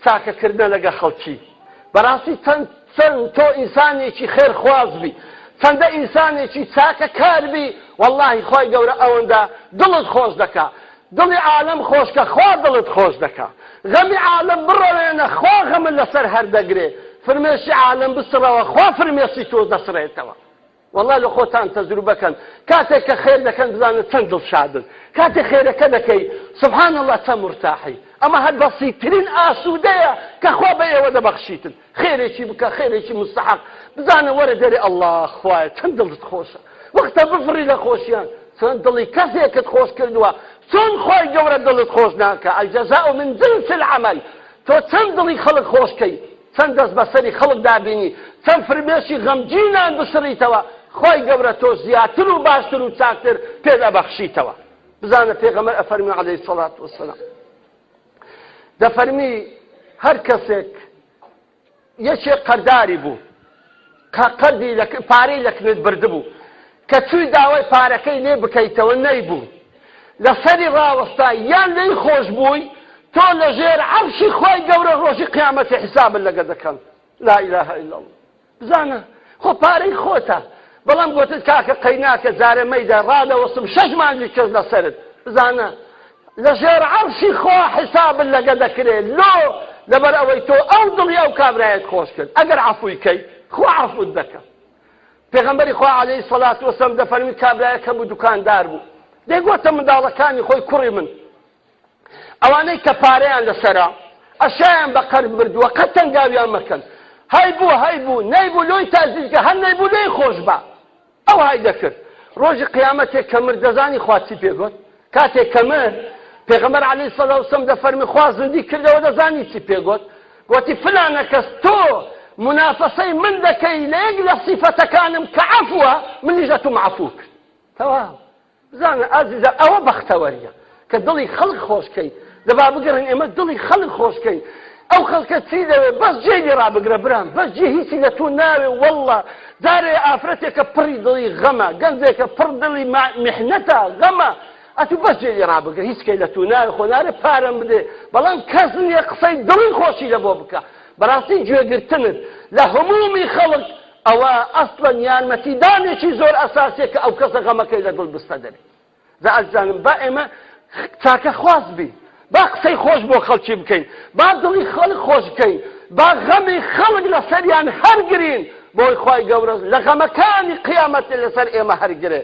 چاکەکردنە لەگە خەڵکی بەڕاستی چەند تۆ ئینسانێکی خێرخوازبی چەندە ئینسانێکی چاکە کاربی وەڵڵاهی خۆی گەورە ئەوەندە دڵت خۆش دەکا دڵی عالم خۆشکە خوا دڵت خۆش دەکا غەمی عالم بڕەوێنە خوا غەمت لەسەر هەردەگرێ فرمێشی عالم بسڕەوە خوا فرمێشی تۆ دەسڕێتەوە والله لە خۆتان تەجروبەکەن کاتێک کە خێر دەکەن بزانن چەند دڵشادن کاتێک خێرەکە دەکەی سبحان الله چەند مرتاحی ئەمە هەر بەسیترین ئاسوودەیە کە خوا بە ئێوە دەبەخشیتن خێرێکی بکە خێرێکی مستحق بزانن وەرە دەرێ الله خوایە چەند دڵت خۆشە وەختە بفڕی لە خۆشیان چەند دڵی کەسێکت خۆش کردووە چۆن خۆی گەورە دڵت خۆش ناکە الجەزاء من جنس العمل تۆ چەند دڵی خەڵک خۆشکەی چەند دەست بەسەری خەڵک دابینی چەند فرمێشی غەمگینان بسڕیتەوە خۆی گەورە تۆ زیاتر و باشتر و چاکتر پێ دەبەخشیتەوە بزانە پێغەمبەر ئەفەرمی عەلەیهی سەڵات وەسەلام دەفەرمی هەر کەسێک یەکێک قەرداری بوو قەردی پارەی لە کنت بردبوو کە چووی داوای پارەکەی لێ بکەیتەوە نەیبوو لەسەری ڕاوەستا یان لێی خۆش بووی تۆ لەژێر عەرشی خۆی گەورە ڕۆژی قیامەتی حیسابت لەگە دەکەن لا إله إلا الله بزانە خۆ پارەی خۆتە بەڵام گوتت کاکە قەیناکە جارە مەیدا ڕادەوەسم 6 مانگی کەس لەسەرت بزانە لەژێر عەرشی خوا حیسابت لەگە دەکرێت لۆ لەبەر ئەوەی تۆ ئەو دڵی ئەو کابرایەت خۆش کرد ئەگەر عەفوی کەی خوا عەفوت دەکە پێغەمبەری خوا عەلەیهی سەڵات وەسەلام دەفەرمی کابرایەکە بوو دوکاندار بوو دەیگوتە منداڵەکانی خۆی کوڕی من ئەوانەی کە پارەیان لەسەرا ئەشیان بە قەرز بردووە قەت تەنگاویان مەکەن هەی بوو نەیبوو لۆی تازیلکە هەر نەیبوو لێی خۆش بە ئەو های دەکرد ڕۆژی قیامەتێک کە مرد دەزانی خوا چی پێگوت کاتێک کە مرد پێغەمبەر عەلەیهی سەڵات وەسەلام دەفەرمی خوا زیندی کردەوە دەزانی چی پێگوت گوتی فلانە کەس تۆ منافەسەی من دەکەی لە یەک لە سیفەتەکانم کە عەفوە منیش دەتوم عەفو کرد تەواو بزانە ئازیزە ئەوە بەختەوەریە کە دڵی خەڵک خۆشکەی دەبا بگەڕین ئێمە دڵی خەڵک خۆشکەی ئەو خەڵکە چی دەوێت بەس جێی ڕابگرە برام بەس جێ هیچی لە تۆ ناوێ وەڵڵا جارێ ئافرەتێکە پڕی دڵی غەمە گەنجێکە پڕ دڵی میحنەتە غەمە ئەتو بەس جێی ڕابگرە هیچ کەی لە تۆ ناوێ خۆ نارێ پارەم بدێ بەڵام کەس نییە قسەی دڵی خۆشی لە بۆ بکە بەڕاستی گوێگرتنت لە هەمومی خەڵک ئەوە ئەسڵەن یارمەتیدانێکی زۆر ئەساسیە کە ئەو کەسە غەمەکەی لە دڵ بستە دەرێ زە ئەزانم با ئێمە چاکە خواست بی با قسەی خۆش بۆ خەڵکی بکەین با دڵی خەڵک خۆش بکەین با غەمی خەڵک لەسەریان هەرگرین بۆی خوای گەورە لە غەمەکانی قیامەت لەسەر ئێمە هەرگرێ